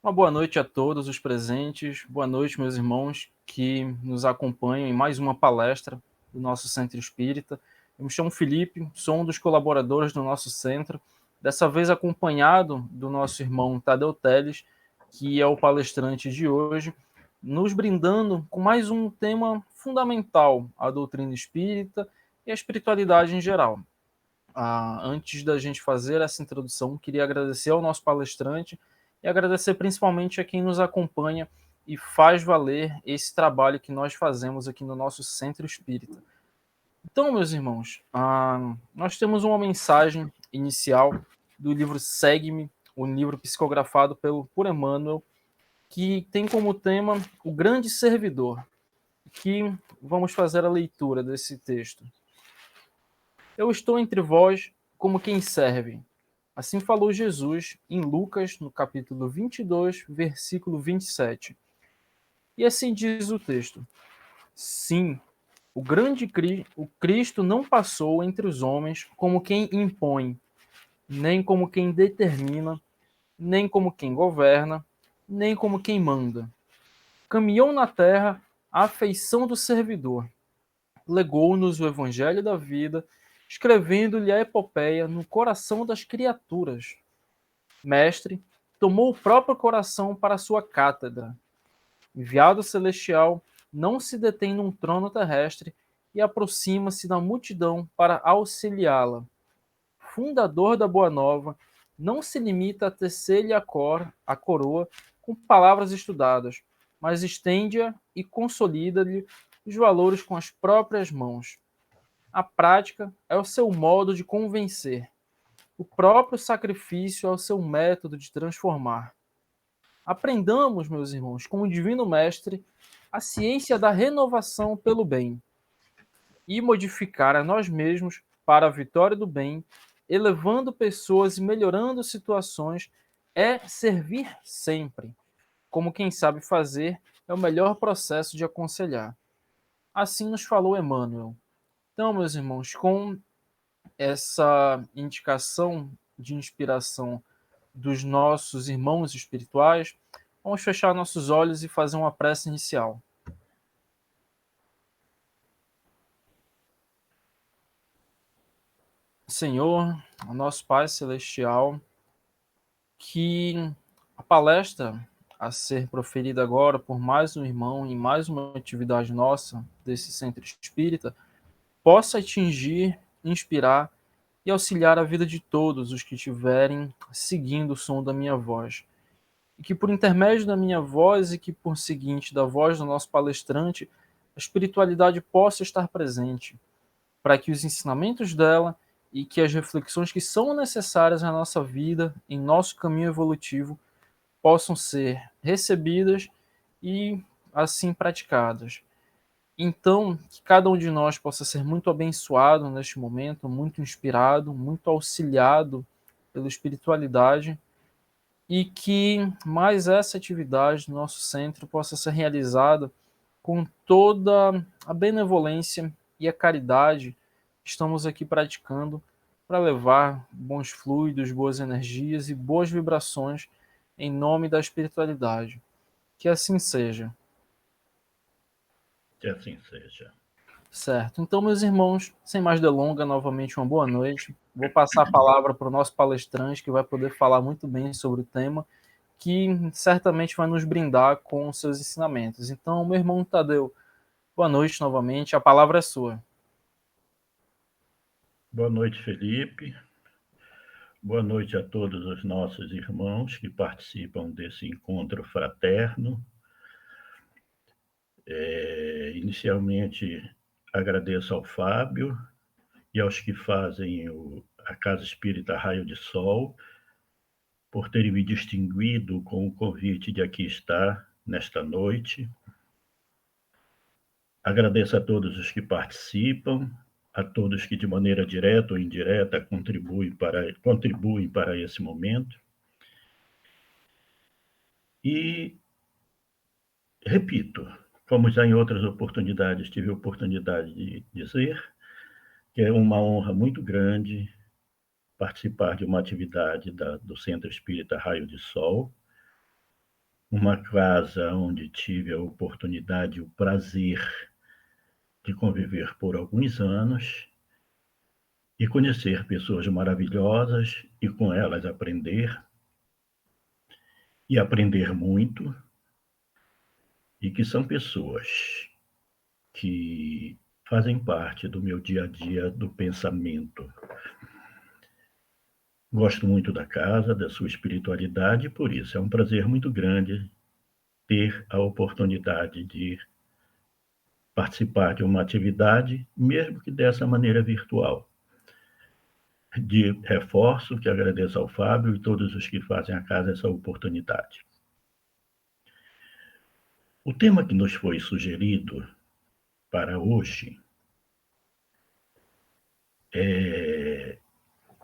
Uma boa noite a todos os presentes, boa noite, meus irmãos que nos acompanham em mais uma palestra do nosso Centro Espírita. Eu me chamo Felipe, sou um dos colaboradores do nosso centro, dessa vez acompanhado do nosso irmão Tadeu Teles, que é o palestrante de hoje, nos brindando com mais um tema fundamental, a doutrina espírita e a espiritualidade em geral. Antes da gente fazer essa introdução, queria agradecer ao nosso palestrante e agradecer principalmente a quem nos acompanha e faz valer esse trabalho que nós fazemos aqui no nosso Centro Espírita. Então, meus irmãos, nós temos uma mensagem inicial do livro Segue-me, um livro psicografado por Emmanuel, que tem como tema o grande servidor, que vamos fazer a leitura desse texto. Eu estou entre vós como quem serve. Assim falou Jesus em Lucas, no capítulo 22, versículo 27. E assim diz o texto: Sim, o Cristo não passou entre os homens como quem impõe, nem como quem determina, nem como quem governa, nem como quem manda. Caminhou na terra à feição do servidor, legou-nos o evangelho da vida, escrevendo-lhe a epopeia no coração das criaturas. Mestre, tomou o próprio coração para sua cátedra. Enviado celestial, não se detém num trono terrestre e aproxima-se da multidão para auxiliá-la. Fundador da Boa Nova, não se limita a tecer-lhe a coroa com palavras estudadas, mas estende-a e consolida-lhe os valores com as próprias mãos. A prática é o seu modo de convencer. O próprio sacrifício é o seu método de transformar. Aprendamos, meus irmãos, com o Divino Mestre, a ciência da renovação pelo bem e modificar a nós mesmos para a vitória do bem, elevando pessoas e melhorando situações, é servir sempre. Como quem sabe fazer, é o melhor processo de aconselhar. Assim nos falou Emmanuel. Então, meus irmãos, com essa indicação de inspiração dos nossos irmãos espirituais, vamos fechar nossos olhos e fazer uma prece inicial. Senhor, nosso Pai Celestial, que a palestra a ser proferida agora por mais um irmão em mais uma atividade nossa desse centro espírita possa atingir, inspirar e auxiliar a vida de todos os que estiverem seguindo o som da minha voz. E que por intermédio da minha voz e que por seguinte da voz do nosso palestrante, a espiritualidade possa estar presente, para que os ensinamentos dela e que as reflexões que são necessárias na nossa vida, em nosso caminho evolutivo, possam ser recebidas e assim praticadas. Então, que cada um de nós possa ser muito abençoado neste momento, muito inspirado, muito auxiliado pela espiritualidade e que mais essa atividade do nosso centro possa ser realizada com toda a benevolência e a caridade que estamos aqui praticando para levar bons fluidos, boas energias e boas vibrações em nome da espiritualidade. Que assim seja. Que assim seja. Certo. Então, meus irmãos, sem mais delonga, novamente uma boa noite. Vou passar a palavra para o nosso palestrante, que vai poder falar muito bem sobre o tema, que certamente vai nos brindar com os seus ensinamentos. Então, meu irmão Tadeu, boa noite novamente, a palavra é sua. Boa noite, Felipe. Boa noite a todos os nossos irmãos que participam desse encontro fraterno. Inicialmente, agradeço ao Fábio e aos que fazem a Casa Espírita Raio de Sol por terem me distinguido com o convite de aqui estar nesta noite. Agradeço a todos os que participam, a todos que de maneira direta ou indireta contribuem para esse momento. E repito, como já em outras oportunidades tive a oportunidade de dizer, que é uma honra muito grande participar de uma atividade do Centro Espírita Raio de Sol, uma casa onde tive a oportunidade e o prazer de conviver por alguns anos e conhecer pessoas maravilhosas e com elas aprender e aprender muito, e que são pessoas que fazem parte do meu dia a dia do pensamento. Gosto muito da casa, da sua espiritualidade, por isso é um prazer muito grande ter a oportunidade de participar de uma atividade, mesmo que dessa maneira virtual. De reforço que agradeço ao Fábio e todos os que fazem a casa essa oportunidade. O tema que nos foi sugerido para hoje é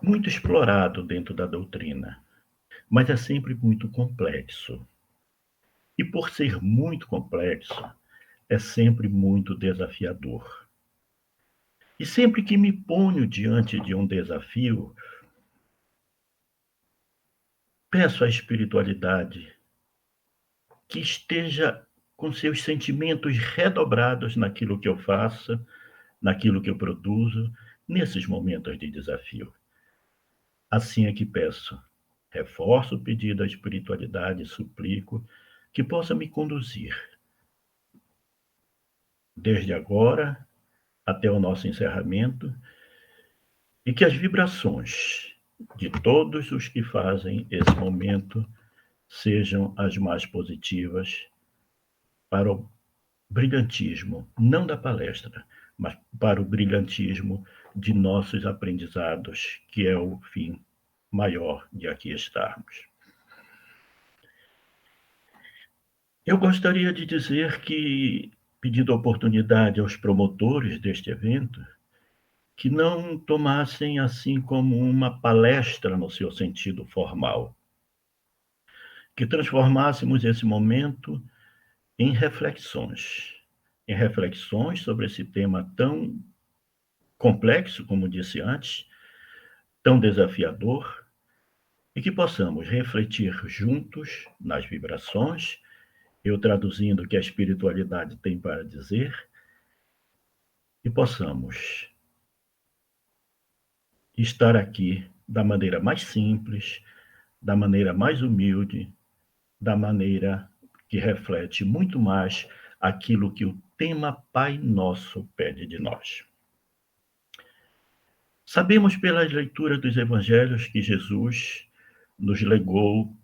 muito explorado dentro da doutrina, mas é sempre muito complexo. E por ser muito complexo, é sempre muito desafiador. E sempre que me ponho diante de um desafio, peço à espiritualidade que esteja com seus sentimentos redobrados naquilo que eu faço, naquilo que eu produzo, nesses momentos de desafio. Assim é que peço, reforço o pedido à espiritualidade e suplico que possa me conduzir, desde agora até o nosso encerramento, e que as vibrações de todos os que fazem esse momento sejam as mais positivas para o brilhantismo, não da palestra, mas para o brilhantismo de nossos aprendizados, que é o fim maior de aqui estarmos. Eu gostaria de dizer que, pedindo oportunidade aos promotores deste evento, que não tomassem assim como uma palestra no seu sentido formal, que transformássemos esse momento em reflexões sobre esse tema tão complexo, como disse antes, tão desafiador, e que possamos refletir juntos nas vibrações, eu traduzindo o que a espiritualidade tem para dizer, e possamos estar aqui da maneira mais simples, da maneira mais humilde, da maneira que reflete muito mais aquilo que o tema Pai Nosso pede de nós. Sabemos pelas leituras dos evangelhos que Jesus nos legou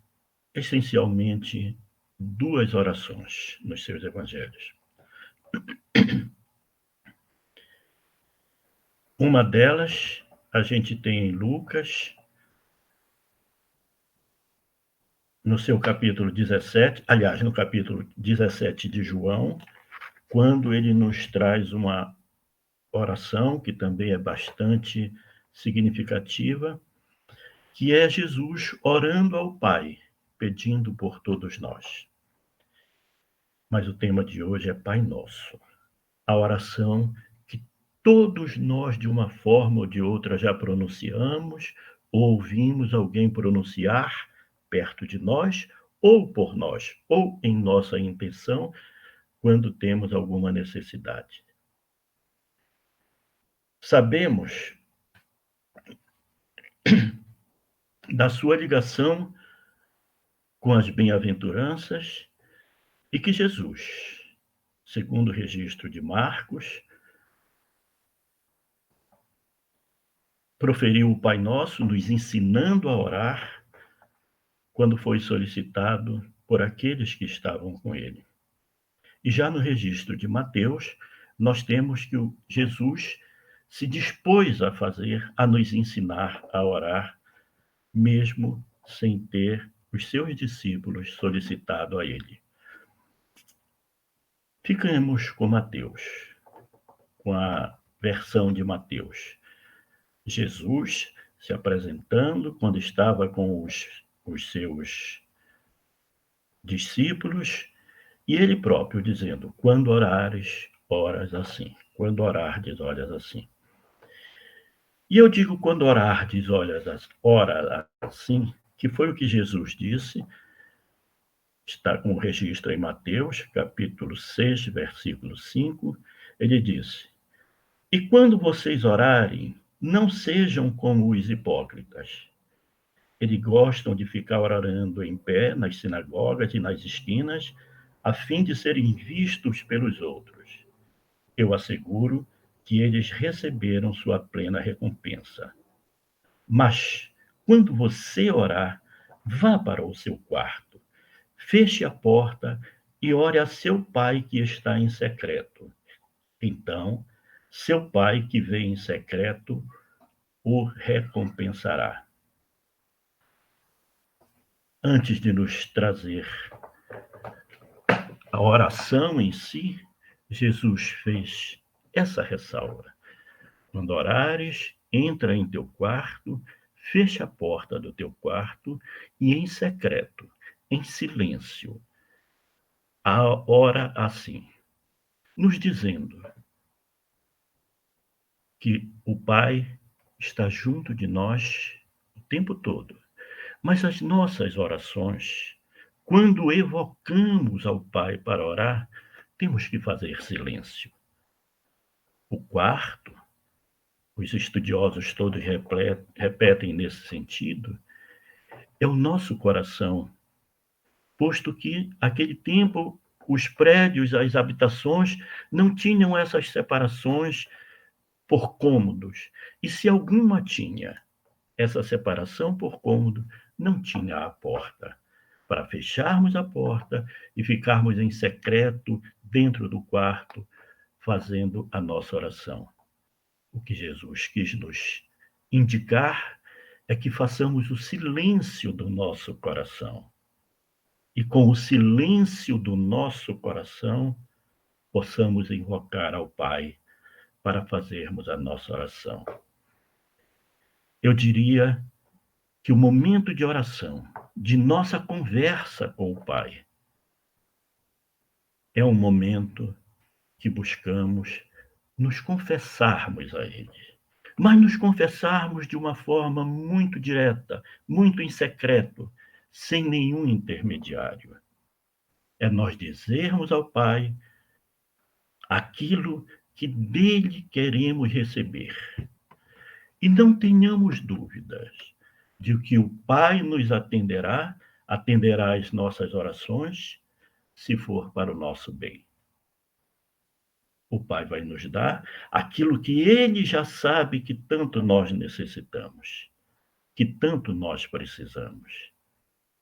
essencialmente duas orações nos seus evangelhos. Uma delas a gente tem em Lucas, no seu capítulo 17, aliás, no capítulo 17 de João, quando ele nos traz uma oração que também é bastante significativa, que é Jesus orando ao Pai, pedindo por todos nós. Mas o tema de hoje é Pai Nosso, a oração que todos nós, de uma forma ou de outra, já pronunciamos, ou ouvimos alguém pronunciar perto de nós, ou por nós, ou em nossa intenção, quando temos alguma necessidade. Sabemos da sua ligação com as bem-aventuranças e que Jesus, segundo o registro de Marcos, proferiu o Pai Nosso, nos ensinando a orar, quando foi solicitado por aqueles que estavam com ele. E já no registro de Mateus, nós temos que o Jesus se dispôs a fazer, a nos ensinar a orar, mesmo sem ter os seus discípulos solicitado a ele. Ficamos com Mateus, com a versão de Mateus. Jesus se apresentando quando estava com os seus discípulos, e ele próprio dizendo: quando orares, oras assim. Quando orardes, oras assim. E eu digo quando orardes, ora assim, que foi o que Jesus disse, está com o registro em Mateus, capítulo 6, versículo 5, ele disse: E quando vocês orarem, não sejam como os hipócritas. Eles gostam de ficar orando em pé nas sinagogas e nas esquinas, a fim de serem vistos pelos outros. Eu asseguro que eles receberam sua plena recompensa. Mas, quando você orar, vá para o seu quarto, feche a porta e ore a seu pai que está em secreto. Então, seu pai que vê em secreto o recompensará. Antes de nos trazer a oração em si, Jesus fez essa ressalva. Quando orares, entra em teu quarto, fecha a porta do teu quarto e em secreto, em silêncio, ora assim, nos dizendo que o Pai está junto de nós o tempo todo. Mas as nossas orações, quando evocamos ao Pai para orar, temos que fazer silêncio. O quarto, os estudiosos todos repetem nesse sentido, é o nosso coração, posto que, naquele tempo, os prédios, as habitações não tinham essas separações por cômodos. E se alguma tinha essa separação por cômodo, não tinha a porta. Para fecharmos a porta e ficarmos em secreto dentro do quarto, fazendo a nossa oração. O que Jesus quis nos indicar é que façamos o silêncio do nosso coração. E com o silêncio do nosso coração, possamos invocar ao Pai para fazermos a nossa oração. Eu diria que o momento de oração, de nossa conversa com o Pai, é um momento que buscamos nos confessarmos a Ele, mas nos confessarmos de uma forma muito direta, muito em secreto, sem nenhum intermediário. É nós dizermos ao Pai aquilo que dele queremos receber. E não tenhamos dúvidas de que o Pai nos atenderá às nossas orações, se for para o nosso bem. O Pai vai nos dar aquilo que Ele já sabe que tanto nós necessitamos, que tanto nós precisamos.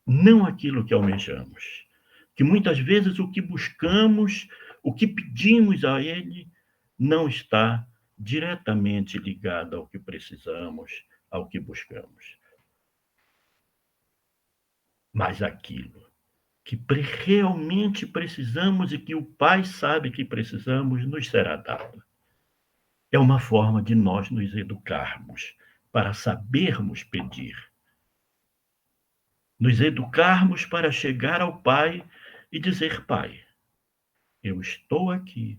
Não aquilo que almejamos, que muitas vezes o que buscamos, o que pedimos a Ele, não está diretamente ligado ao que precisamos, ao que buscamos. Mas aquilo que realmente precisamos e que o Pai sabe que precisamos, nos será dado. É uma forma de nós nos educarmos para sabermos pedir. Nos educarmos para chegar ao Pai e dizer: Pai, eu estou aqui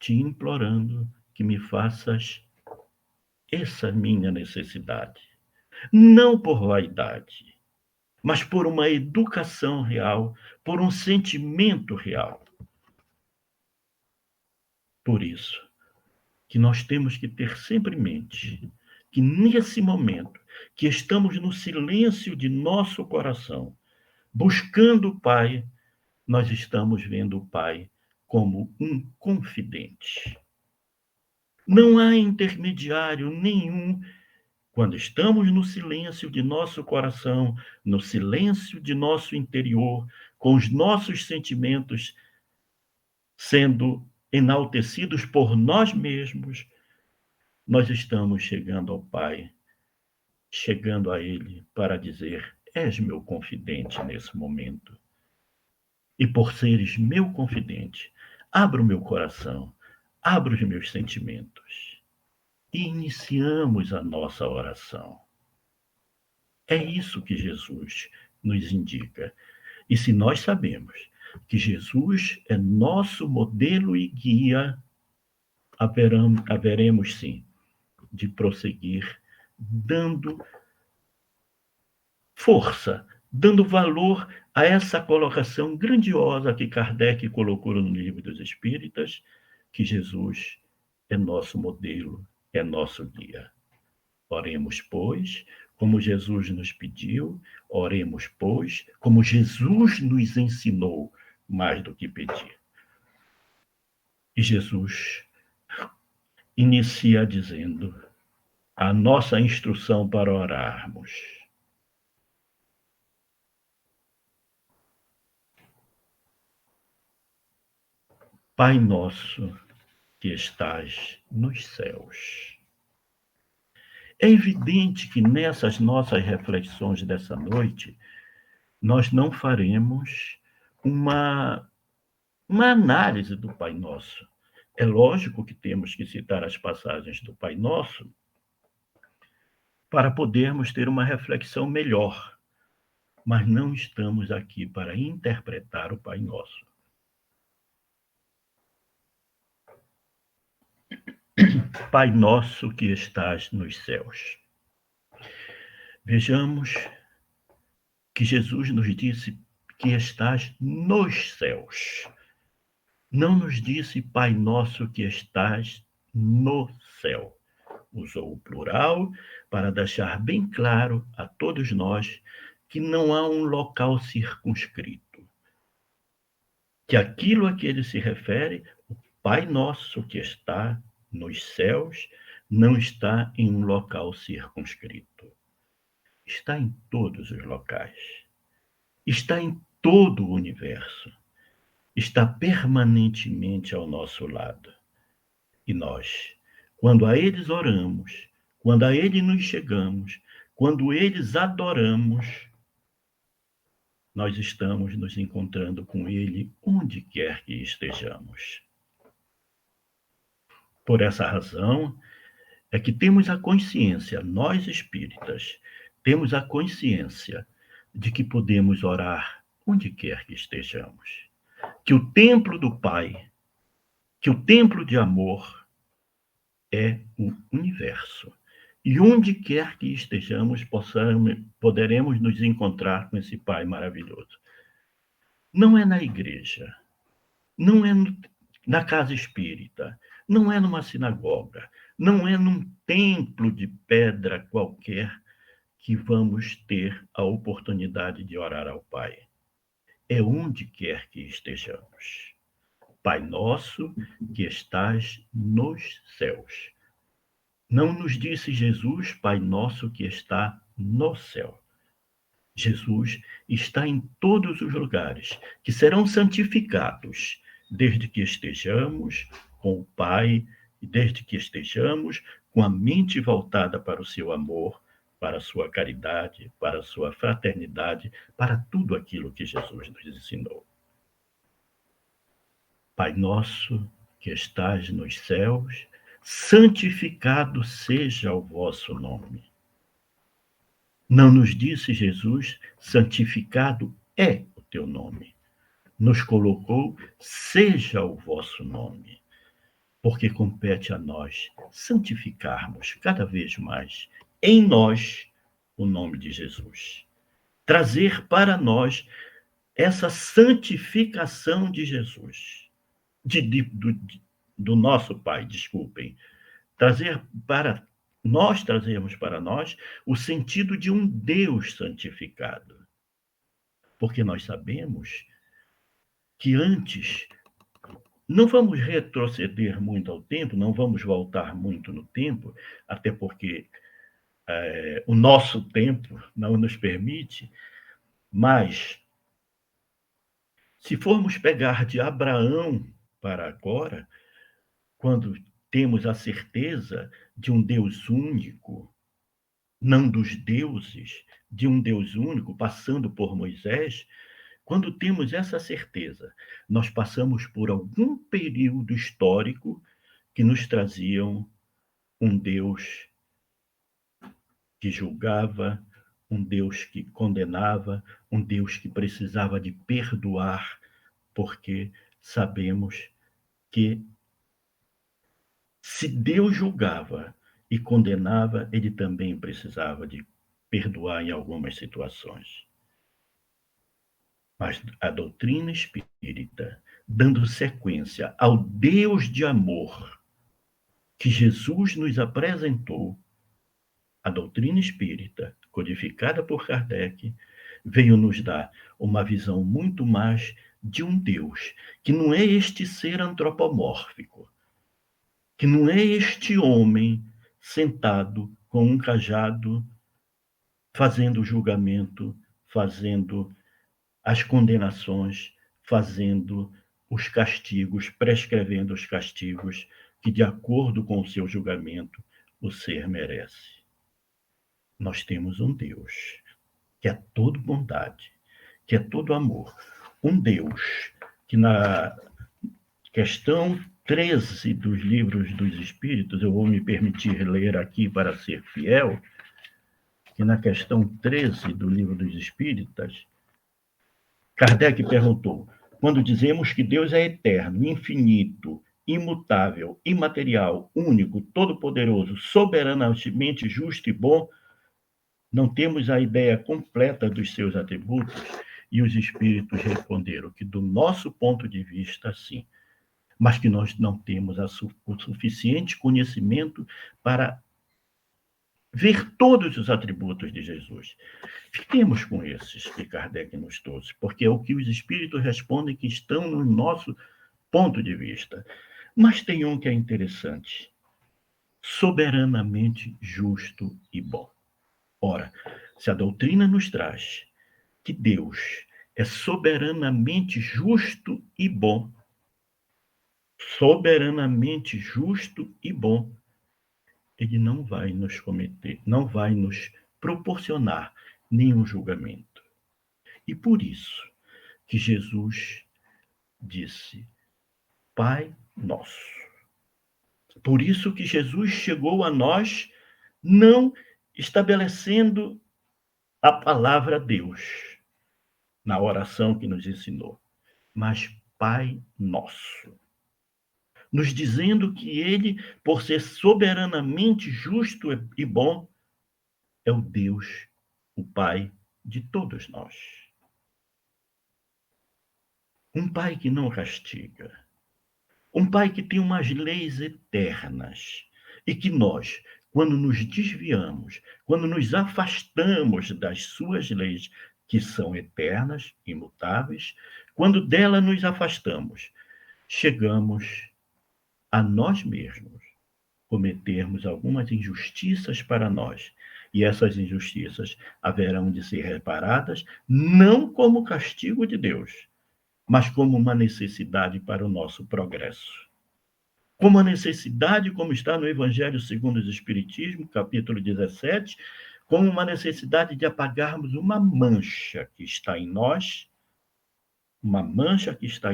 te implorando que me faças essa minha necessidade. Não por vaidade, mas por uma educação real, por um sentimento real. Por isso que nós temos que ter sempre em mente que nesse momento que estamos no silêncio de nosso coração, buscando o Pai, nós estamos vendo o Pai como um confidente. Não há intermediário nenhum quando estamos no silêncio de nosso coração, no silêncio de nosso interior, com os nossos sentimentos sendo enaltecidos por nós mesmos, nós estamos chegando ao Pai, chegando a Ele para dizer: és meu confidente nesse momento. E por seres meu confidente, abra o meu coração, abra os meus sentimentos. E iniciamos a nossa oração. É isso que Jesus nos indica. E se nós sabemos que Jesus é nosso modelo e guia, haveremos sim de prosseguir dando força, dando valor a essa colocação grandiosa que Kardec colocou no Livro dos Espíritas, que Jesus é nosso modelo, é nosso guia. Oremos, pois, como Jesus nos pediu, oremos, pois, como Jesus nos ensinou, mais do que pedir. E Jesus inicia dizendo a nossa instrução para orarmos. Pai nosso que estás nos céus. É evidente que nessas nossas reflexões dessa noite, nós não faremos uma análise do Pai Nosso. É lógico que temos que citar as passagens do Pai Nosso para podermos ter uma reflexão melhor, mas não estamos aqui para interpretar o Pai Nosso. Pai nosso que estás nos céus. Vejamos que Jesus nos disse que estás nos céus. Não nos disse Pai nosso que estás no céu. Usou o plural para deixar bem claro a todos nós que não há um local circunscrito. Que aquilo a que ele se refere, o Pai nosso que está nos céus, não está em um local circunscrito. Está em todos os locais. Está em todo o universo. Está permanentemente ao nosso lado. E nós, quando a eles oramos, quando a eles nos chegamos, quando eles adoramos, nós estamos nos encontrando com ele onde quer que estejamos. Por essa razão, é que temos a consciência, nós espíritas, temos a consciência de que podemos orar onde quer que estejamos. Que o templo do Pai, que o templo de amor é o universo. E onde quer que estejamos, poderemos nos encontrar com esse Pai maravilhoso. Não é na igreja, não é na casa espírita, não é numa sinagoga, não é num templo de pedra qualquer que vamos ter a oportunidade de orar ao Pai. É onde quer que estejamos. Pai nosso que estás nos céus. Não nos disse Jesus, Pai nosso que está no céu. Jesus está em todos os lugares, que serão santificados, desde que estejamos com o Pai, e desde que estejamos com a mente voltada para o seu amor, para a sua caridade, para a sua fraternidade, para tudo aquilo que Jesus nos ensinou. Pai nosso que estás nos céus, santificado seja o vosso nome. Não nos disse Jesus, santificado é o teu nome. Nos colocou, seja o vosso nome. Porque compete a nós santificarmos cada vez mais em nós o nome de Jesus. Trazer para nós essa santificação de Jesus, do nosso Pai, desculpem. Trazermos para nós o sentido de um Deus santificado. Porque nós sabemos que antes, não vamos retroceder muito ao tempo, não vamos voltar muito no tempo, até porque o nosso tempo não nos permite, mas se formos pegar de Abraão para agora, quando temos a certeza de um Deus único, não dos deuses, de um Deus único, passando por Moisés, quando temos essa certeza, nós passamos por algum período histórico que nos traziam um Deus que julgava, um Deus que condenava, um Deus que precisava de perdoar, porque sabemos que se Deus julgava e condenava, ele também precisava de perdoar em algumas situações. Mas a doutrina espírita, dando sequência ao Deus de amor que Jesus nos apresentou, a doutrina espírita, codificada por Kardec, veio nos dar uma visão muito mais de um Deus, que não é este ser antropomórfico, que não é este homem sentado com um cajado, fazendo o julgamento, fazendo as condenações, fazendo os castigos, prescrevendo os castigos que, de acordo com o seu julgamento, o ser merece. Nós temos um Deus que é todo bondade, que é todo amor. Um Deus que na questão 13 dos livros dos Espíritos, eu vou me permitir ler aqui para ser fiel, que na questão 13 do livro dos Espíritas, Kardec perguntou: quando dizemos que Deus é eterno, infinito, imutável, imaterial, único, todo-poderoso, soberanamente justo e bom, não temos a ideia completa dos seus atributos? E os espíritos responderam que, do nosso ponto de vista, sim, mas que nós não temos o suficiente conhecimento para ver todos os atributos de Jesus. Fiquemos com esses que Kardec nos trouxe, porque é o que os espíritos respondem que estão no nosso ponto de vista. Mas tem um que é interessante: soberanamente justo e bom. Ora, se a doutrina nos traz que Deus é soberanamente justo e bom, soberanamente justo e bom, ele não vai nos cometer, não vai nos proporcionar nenhum julgamento. E por isso que Jesus disse: Pai nosso. Por isso que Jesus chegou a nós não estabelecendo a palavra Deus na oração que nos ensinou, mas Pai nosso, nos dizendo que ele, por ser soberanamente justo e bom, é o Deus, o Pai de todos nós. Um Pai que não castiga, um Pai que tem umas leis eternas e que nós, quando nos desviamos, quando nos afastamos das suas leis, que são eternas, imutáveis, quando dela nos afastamos, chegamos a nós mesmos cometermos algumas injustiças para nós. E essas injustiças haverão de ser reparadas não como castigo de Deus, mas como uma necessidade para o nosso progresso. Como a necessidade, como está no Evangelho segundo o Espiritismo, capítulo 17, como uma necessidade de apagarmos uma mancha que está em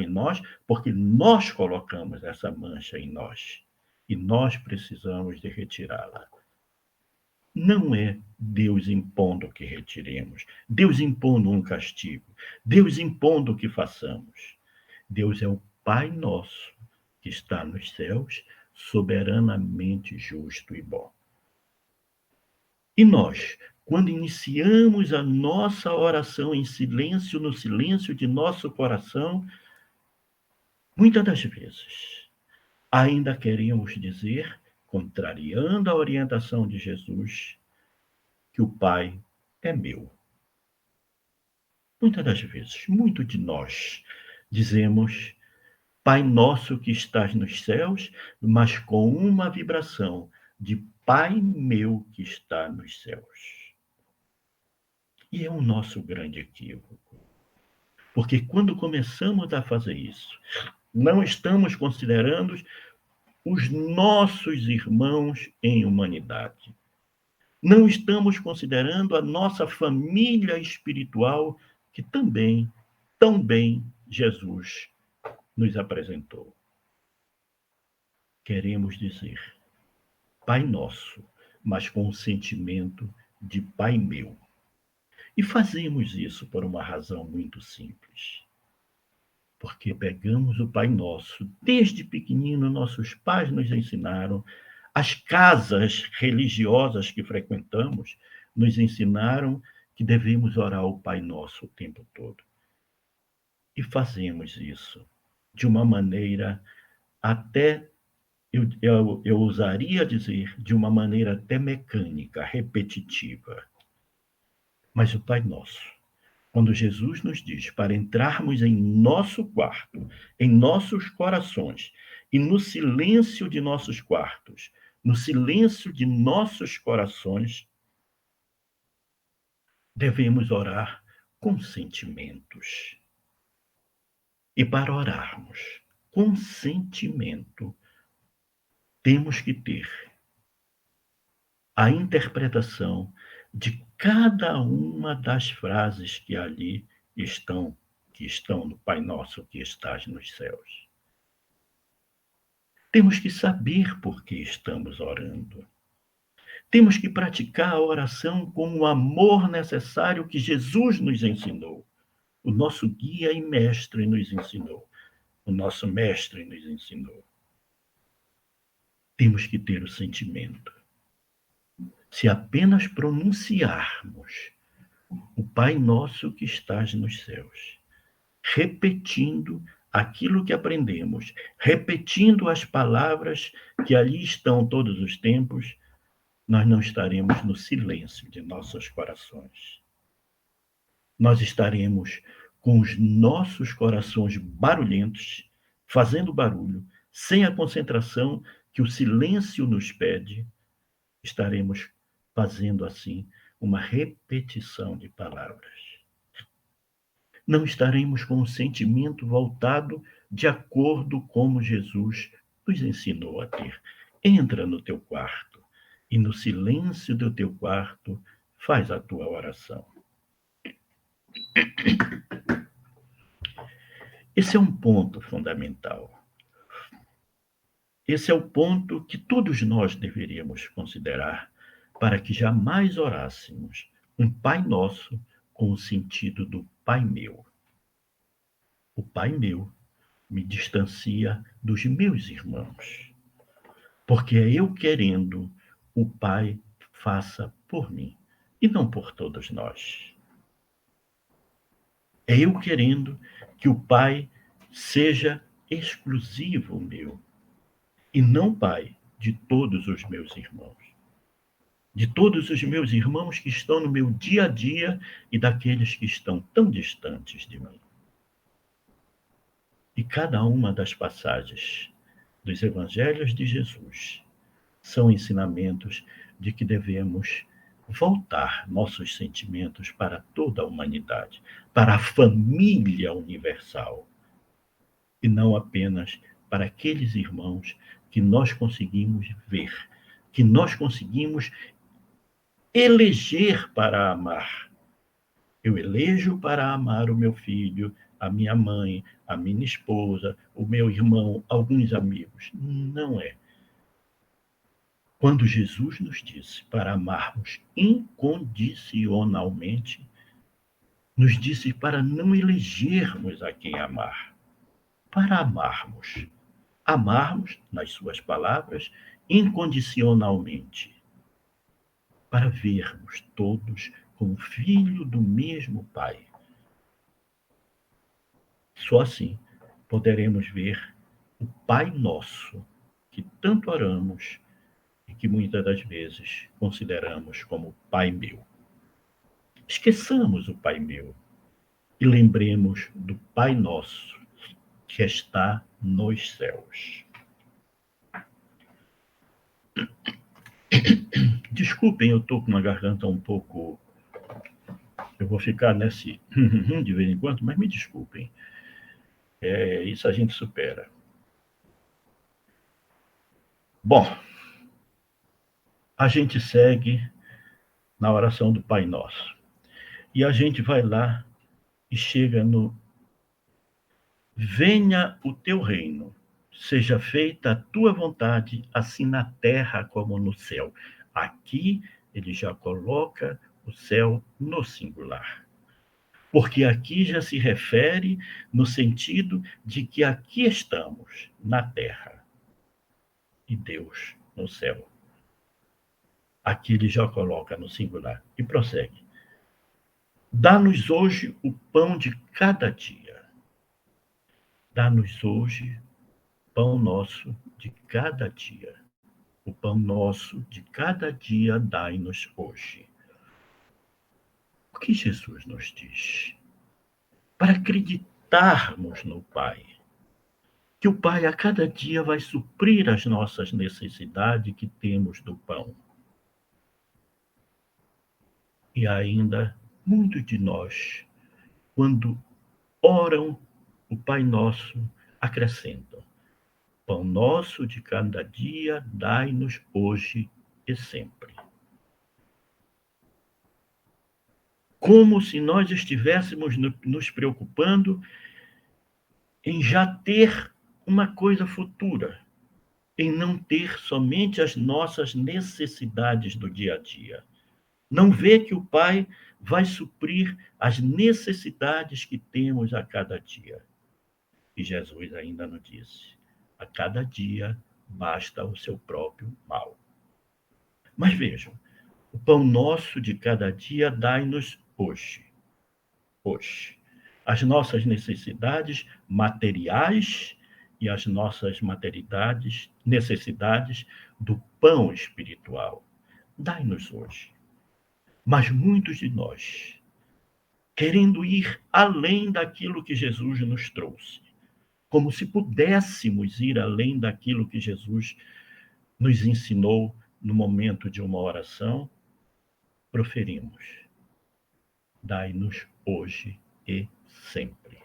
nós, porque nós colocamos essa mancha em nós e nós precisamos de retirá-la. Não é Deus impondo que retiremos, Deus impondo um castigo, Deus impondo que façamos. Deus é o Pai nosso, que está nos céus, soberanamente justo e bom. E nós, quando iniciamos a nossa oração em silêncio, no silêncio de nosso coração, muitas das vezes, ainda queremos dizer, contrariando a orientação de Jesus, que o Pai é meu. Muitas das vezes, muito de nós dizemos: Pai nosso que estás nos céus, mas com uma vibração de Pai meu que está nos céus. E é o nosso grande equívoco. Porque quando começamos a fazer isso, não estamos considerando os nossos irmãos em humanidade. Não estamos considerando a nossa família espiritual, que também, tão bem, Jesus nos apresentou. Queremos dizer Pai nosso, mas com o sentimento de Pai meu. E fazemos isso por uma razão muito simples. Porque pegamos o Pai Nosso. Desde pequenino, nossos pais nos ensinaram, as casas religiosas que frequentamos nos ensinaram que devemos orar o Pai Nosso o tempo todo. E fazemos isso de uma maneira até, eu ousaria dizer, de uma maneira até mecânica, repetitiva. Mas o Pai Nosso, quando Jesus nos diz para entrarmos em nosso quarto, em nossos corações, e no silêncio de nossos quartos, no silêncio de nossos corações, devemos orar com sentimentos. E para orarmos com sentimento, temos que ter a interpretação de cada uma das frases que ali estão, que estão no Pai Nosso que estás nos céus. Temos que saber por que estamos orando. Temos que praticar a oração com o amor necessário que Jesus nos ensinou. O nosso guia e mestre nos ensinou. O nosso mestre nos ensinou. Temos que ter o sentimento. Se apenas pronunciarmos o Pai Nosso que estás nos céus, repetindo aquilo que aprendemos, repetindo as palavras que ali estão todos os tempos, nós não estaremos no silêncio de nossos corações. Nós estaremos com os nossos corações barulhentos, fazendo barulho, sem a concentração que o silêncio nos pede. Estaremos fazendo assim uma repetição de palavras. Não estaremos com o sentimento voltado de acordo como Jesus nos ensinou a ter. Entra no teu quarto e no silêncio do teu quarto faz a tua oração. Esse é um ponto fundamental. Esse é o ponto que todos nós deveríamos considerar para que jamais orássemos um Pai Nosso com o sentido do Pai meu. O Pai meu me distancia dos meus irmãos, porque é eu querendo o Pai faça por mim e não por todos nós. É eu querendo que o Pai seja exclusivo meu e não Pai de todos os meus irmãos. De todos os meus irmãos que estão no meu dia a dia e daqueles que estão tão distantes de mim. E cada uma das passagens dos evangelhos de Jesus são ensinamentos de que devemos voltar nossos sentimentos para toda a humanidade, para a família universal, e não apenas para aqueles irmãos que nós conseguimos ver, que nós conseguimos eleger para amar. Eu elejo para amar o meu filho, a minha mãe, a minha esposa, o meu irmão, alguns amigos. Não é. Quando Jesus nos disse para amarmos incondicionalmente, nos disse para não elegermos a quem amar, para amarmos. Amarmos, nas suas palavras, incondicionalmente, para vermos todos como filho do mesmo Pai. Só assim poderemos ver o Pai Nosso, que tanto oramos e que muitas das vezes consideramos como Pai meu. Esqueçamos o Pai meu e lembremos do Pai Nosso, que está nos céus. Desculpem, eu estou com uma garganta um pouco... Eu vou ficar nesse de vez em quando, mas me desculpem. Isso a gente supera. Bom, a gente segue na oração do Pai Nosso. E a gente vai lá e chega no: venha o teu reino, seja feita a tua vontade, assim na terra como no céu. Aqui ele já coloca o céu no singular. Porque aqui já se refere no sentido de que aqui estamos, na terra, e Deus no céu. Aqui ele já coloca no singular e prossegue: dá-nos hoje o pão de cada dia. Dá-nos hoje pão nosso de cada dia. O pão nosso de cada dia dai-nos hoje. O que Jesus nos diz? Para acreditarmos no Pai, que o Pai a cada dia vai suprir as nossas necessidades que temos do pão. E ainda, muitos de nós, quando oram o Pai Nosso, acrescentam: pão nosso de cada dia, dai-nos hoje e sempre. Como se nós estivéssemos nos preocupando em já ter uma coisa futura, em não ter somente as nossas necessidades do dia a dia. Não vê que o Pai vai suprir as necessidades que temos a cada dia. E Jesus ainda nos disse: a cada dia basta o seu próprio mal. Mas vejam, o pão nosso de cada dia dai-nos hoje. Hoje. As nossas necessidades materiais e as nossas necessidades do pão espiritual. Dai-nos hoje. Mas muitos de nós, querendo ir além daquilo que Jesus nos trouxe, como se pudéssemos ir além daquilo que Jesus nos ensinou no momento de uma oração, proferimos: dai-nos hoje e sempre.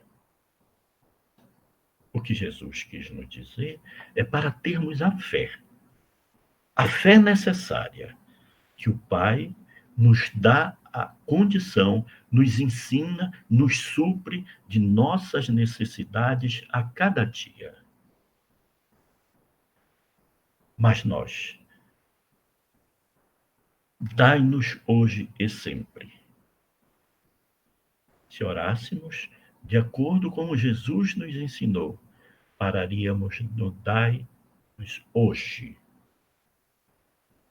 O que Jesus quis nos dizer é para termos a fé necessária, que o Pai nos dá a condição, nos ensina, nos supre de nossas necessidades a cada dia. Mas nós, dai-nos hoje e sempre. Se orássemos de acordo com Jesus nos ensinou, pararíamos no dai-nos hoje.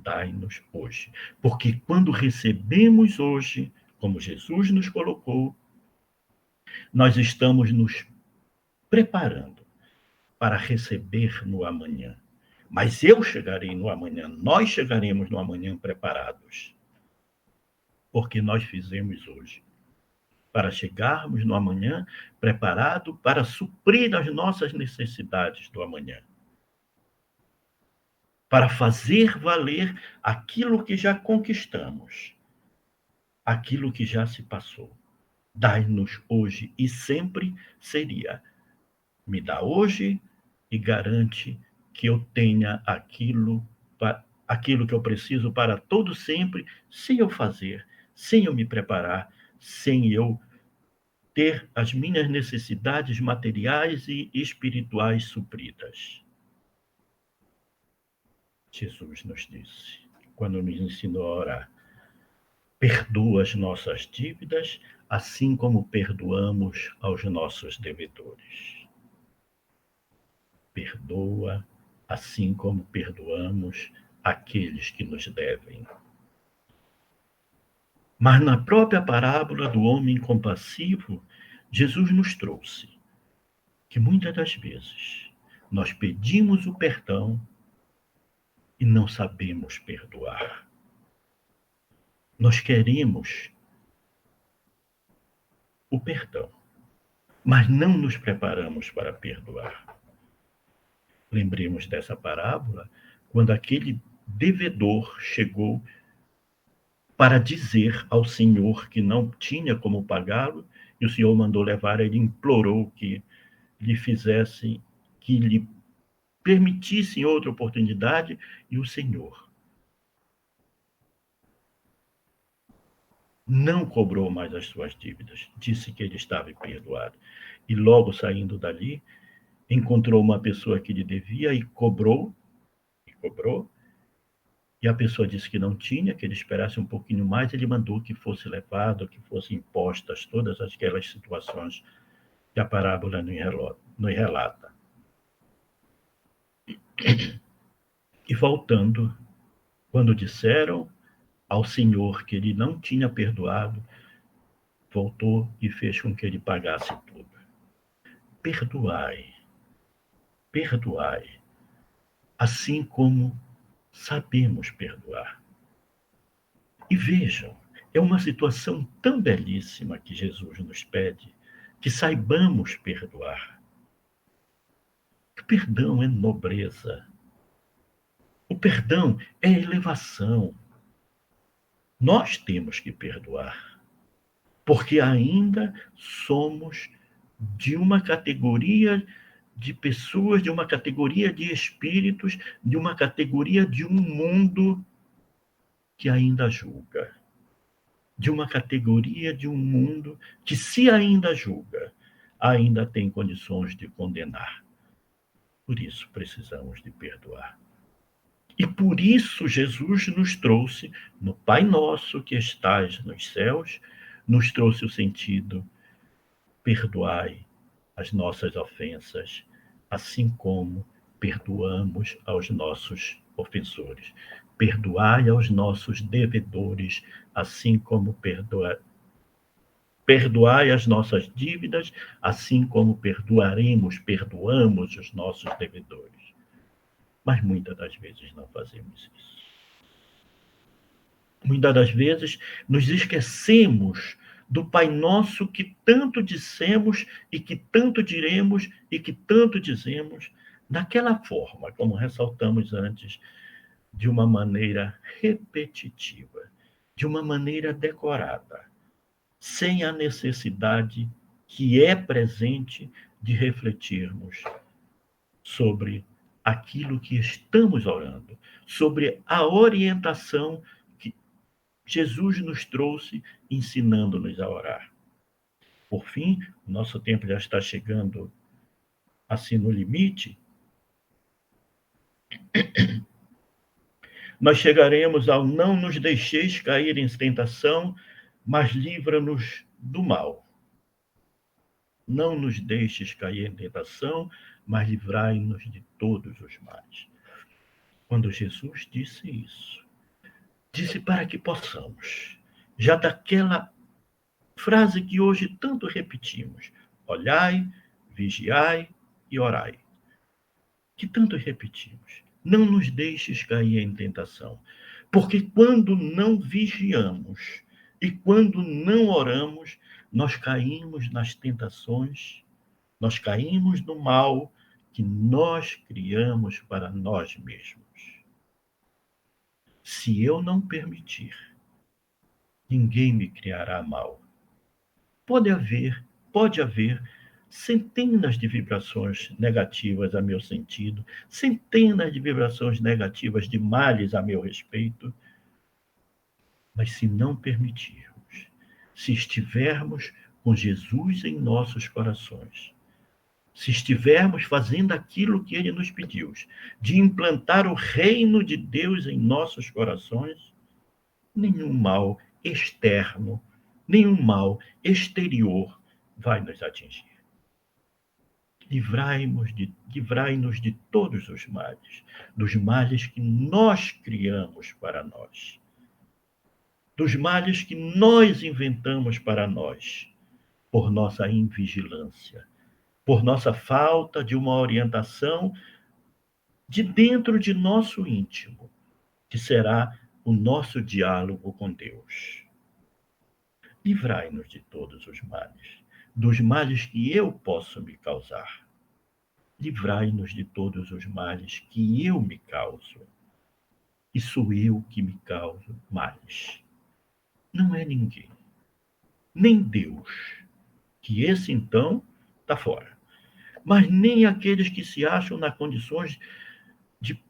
Dai-nos hoje. Porque quando recebemos hoje, como Jesus nos colocou, nós estamos nos preparando para receber no amanhã. Mas eu chegarei no amanhã, nós chegaremos no amanhã preparados. Porque nós fizemos hoje. Para chegarmos no amanhã preparado para suprir as nossas necessidades do amanhã. Para fazer valer aquilo que já conquistamos, aquilo que já se passou. Dai-nos hoje e sempre seria: me dá hoje e garante que eu tenha aquilo que eu preciso para todo sempre, sem eu fazer, sem eu me preparar, sem eu ter as minhas necessidades materiais e espirituais supridas. Jesus nos disse, quando nos ensinou a orar: perdoa as nossas dívidas, assim como perdoamos aos nossos devedores. Perdoa, assim como perdoamos aqueles que nos devem. Mas na própria parábola do homem compassivo, Jesus nos trouxe que muitas das vezes nós pedimos o perdão e não sabemos perdoar. Nós queremos o perdão, mas não nos preparamos para perdoar. Lembremos dessa parábola quando aquele devedor chegou para dizer ao Senhor que não tinha como pagá-lo, e o Senhor mandou levar, ele implorou que lhe fizessem, que lhe permitissem outra oportunidade, e o Senhor não cobrou mais as suas dívidas, disse que ele estava perdoado. E logo saindo dali, encontrou uma pessoa que lhe devia e cobrou, e a pessoa disse que não tinha, que ele esperasse um pouquinho mais, ele mandou que fosse levado, que fossem impostas todas aquelas situações que a parábola nos relata. E voltando, quando disseram ao Senhor que ele não tinha perdoado, voltou e fez com que ele pagasse tudo. perdoai, perdoai, assim como sabemos perdoar. E vejam, é uma situação tão belíssima que Jesus nos pede, que saibamos perdoar. O perdão é nobreza. O perdão é elevação. Nós temos que perdoar, porque ainda somos de uma categoria de pessoas, de uma categoria de espíritos, de uma categoria de um mundo que ainda julga. De uma categoria de um mundo que, se ainda julga, ainda tem condições de condenar. Por isso precisamos de perdoar. E por isso Jesus nos trouxe, no Pai Nosso que estais nos céus, nos trouxe o sentido: perdoai as nossas ofensas, assim como perdoamos aos nossos ofensores. Perdoai aos nossos devedores, assim como perdoai as nossas dívidas, assim como perdoamos os nossos devedores. Mas muitas das vezes não fazemos isso. Muitas das vezes nos esquecemos do Pai Nosso que tanto dissemos e que tanto diremos e que tanto dizemos, daquela forma, como ressaltamos antes, de uma maneira repetitiva, de uma maneira decorada, sem a necessidade que é presente de refletirmos sobre aquilo que estamos orando, sobre a orientação que Jesus nos trouxe, ensinando-nos a orar. Por fim, o nosso tempo já está chegando assim no limite. Nós chegaremos ao: não nos deixeis cair em tentação, mas livra-nos do mal. Não nos deixes cair em tentação, mas livrai-nos de todos os males. Quando Jesus disse isso, disse para que possamos, já daquela frase que hoje tanto repetimos: olhai, vigiai e orai. Que tanto repetimos: não nos deixes cair em tentação. Porque quando não vigiamos e quando não oramos, nós caímos nas tentações, nós caímos no mal que nós criamos para nós mesmos. Se eu não permitir, ninguém me criará mal. Pode haver centenas de vibrações negativas a meu sentido, centenas de vibrações negativas de males a meu respeito, mas se não permitirmos, se estivermos com Jesus em nossos corações, se estivermos fazendo aquilo que Ele nos pediu, de implantar o reino de Deus em nossos corações, nenhum mal externo, nenhum mal exterior vai nos atingir. Livrai-nos de todos os males, dos males que nós criamos para nós, dos males que nós inventamos para nós, por nossa invigilância, por nossa falta de uma orientação de dentro de nosso íntimo, que será o nosso diálogo com Deus. Livrai-nos de todos os males, dos males que eu posso me causar. Livrai-nos de todos os males que eu me causo. E sou eu que me causo males. Não é ninguém, nem Deus, que esse então está fora. Mas nem aqueles que se acham nas condições de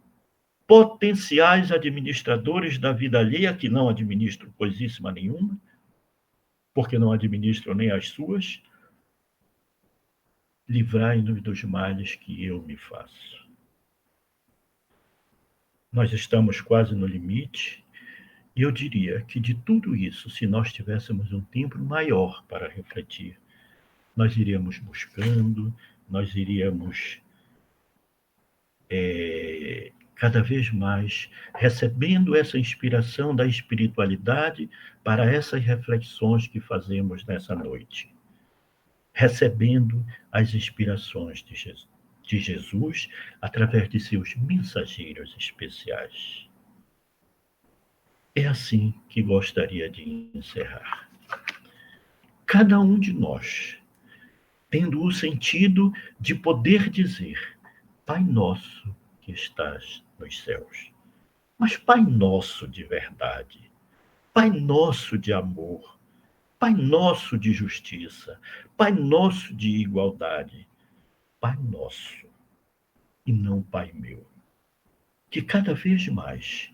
potenciais administradores da vida alheia, que não administram coisíssima nenhuma, porque não administram nem as suas. Livrai-nos dos males que eu me faço. Nós estamos quase no limite, e eu diria que de tudo isso, se nós tivéssemos um tempo maior para refletir, nós iríamos buscando, nós iríamos cada vez mais recebendo essa inspiração da espiritualidade para essas reflexões que fazemos nessa noite. recebendo as inspirações de Jesus através de seus mensageiros especiais. É assim que gostaria de encerrar. Cada um de nós, tendo o sentido de poder dizer: Pai nosso que estás nos céus. Mas Pai nosso de verdade, Pai nosso de amor, Pai nosso de justiça, Pai nosso de igualdade, Pai nosso e não Pai meu. Que cada vez mais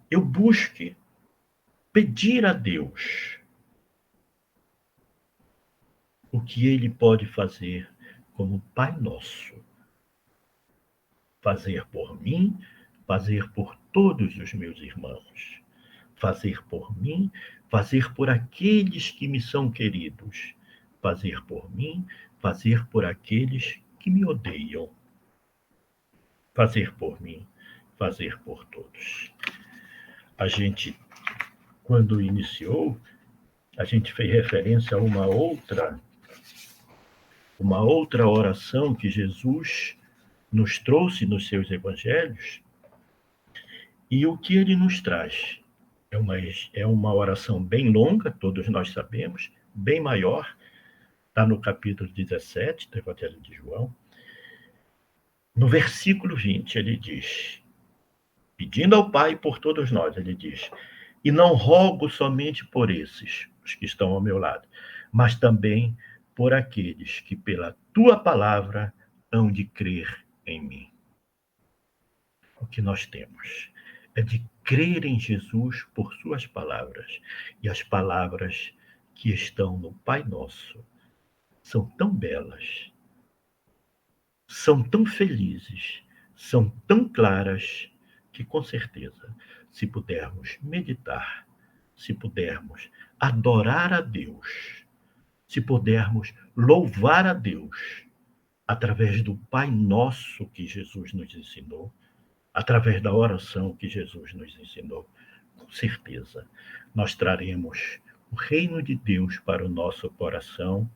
eu busque pedir a Deus o que Ele pode fazer como Pai nosso. Fazer por mim, fazer por todos os meus irmãos. Fazer por mim, fazer por aqueles que me são queridos. Fazer por mim, fazer por aqueles que me odeiam. Fazer por mim, fazer por todos. A gente, quando iniciou, a gente fez referência a uma outra oração que Jesus nos trouxe nos seus evangelhos, e o que ele nos traz é uma oração bem longa, todos nós sabemos, bem maior, está no capítulo 17 do Evangelho de João. No versículo 20, ele diz, pedindo ao Pai por todos nós, ele diz, e não rogo somente por esses, os que estão ao meu lado, mas também por aqueles que pela tua palavra hão de crer em mim. O que nós temos é de crer em Jesus por suas palavras, e as palavras que estão no Pai Nosso são tão belas, são tão felizes, são tão claras, que com certeza, se pudermos meditar, se pudermos adorar a Deus, se pudermos louvar a Deus, através do Pai Nosso que Jesus nos ensinou, através da oração que Jesus nos ensinou, com certeza, nós traremos o reino de Deus para o nosso coração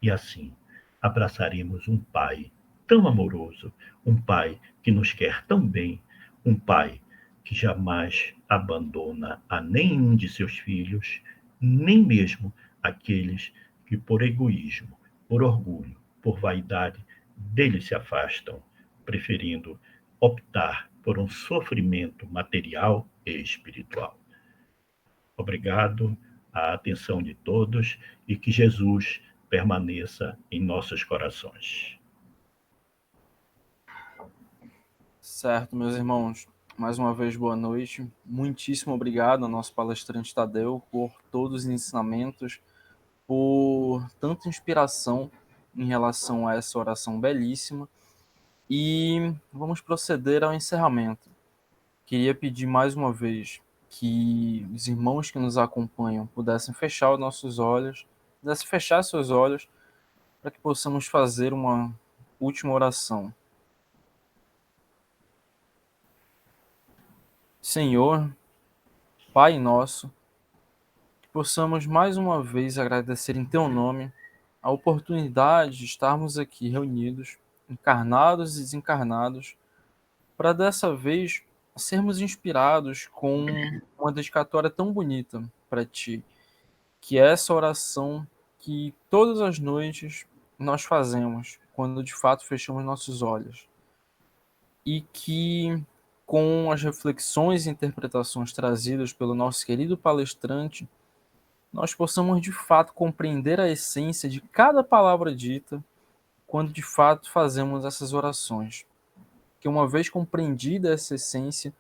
e assim abraçaremos um Pai tão amoroso, um Pai que nos quer tão bem, um Pai que jamais abandona a nenhum de seus filhos, nem mesmo aqueles que por egoísmo, por orgulho, por vaidade, dele se afastam, preferindo optar por um sofrimento material e espiritual. Obrigado à atenção de todos e que Jesus permaneça em nossos corações. Certo, meus irmãos. Mais uma vez, boa noite. Muitíssimo obrigado ao nosso palestrante Tadeu por todos os ensinamentos, por tanta inspiração em relação a essa oração belíssima. E vamos proceder ao encerramento. Queria pedir mais uma vez que os irmãos que nos acompanham pudessem fechar os nossos olhos, pudessem fechar seus olhos, para que possamos fazer uma última oração. Senhor, Pai nosso, que possamos mais uma vez agradecer em Teu nome a oportunidade de estarmos aqui reunidos, encarnados e desencarnados, para dessa vez sermos inspirados com uma dedicatória tão bonita para Ti, que é essa oração que todas as noites nós fazemos, quando de fato fechamos nossos olhos. E que, com as reflexões e interpretações trazidas pelo nosso querido palestrante, nós possamos de fato compreender a essência de cada palavra dita quando de fato fazemos essas orações. Que uma vez compreendida essa essência,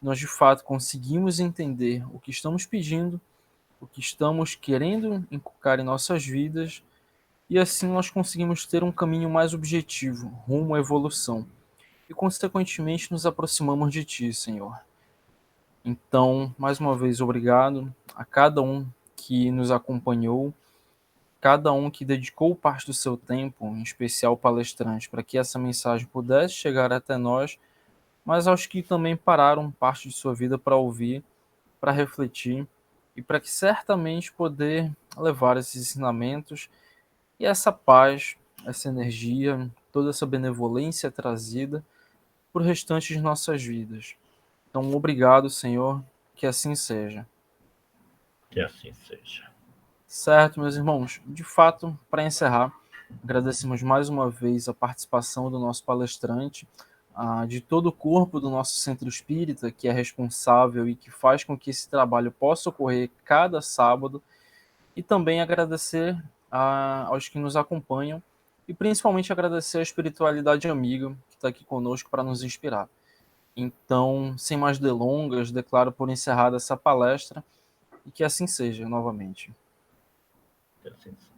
nós de fato conseguimos entender o que estamos pedindo, o que estamos querendo inculcar em nossas vidas, e assim nós conseguimos ter um caminho mais objetivo, rumo à evolução. E consequentemente nos aproximamos de Ti, Senhor. Então, mais uma vez, obrigado a cada um que nos acompanhou, cada um que dedicou parte do seu tempo, em especial o palestrante, para que essa mensagem pudesse chegar até nós, mas aos que também pararam parte de sua vida para ouvir, para refletir e para que certamente poder levar esses ensinamentos e essa paz, essa energia, toda essa benevolência trazida para o restante de nossas vidas. Então, obrigado, Senhor, que assim seja. Que assim seja. Certo, meus irmãos? De fato, para encerrar, agradecemos mais uma vez a participação do nosso palestrante, de todo o corpo do nosso Centro Espírita, que é responsável e que faz com que esse trabalho possa ocorrer cada sábado, e também agradecer aos que nos acompanham, e principalmente agradecer a espiritualidade amiga que está aqui conosco para nos inspirar. Então, sem mais delongas, declaro por encerrada essa palestra, e que assim seja novamente. Que assim seja.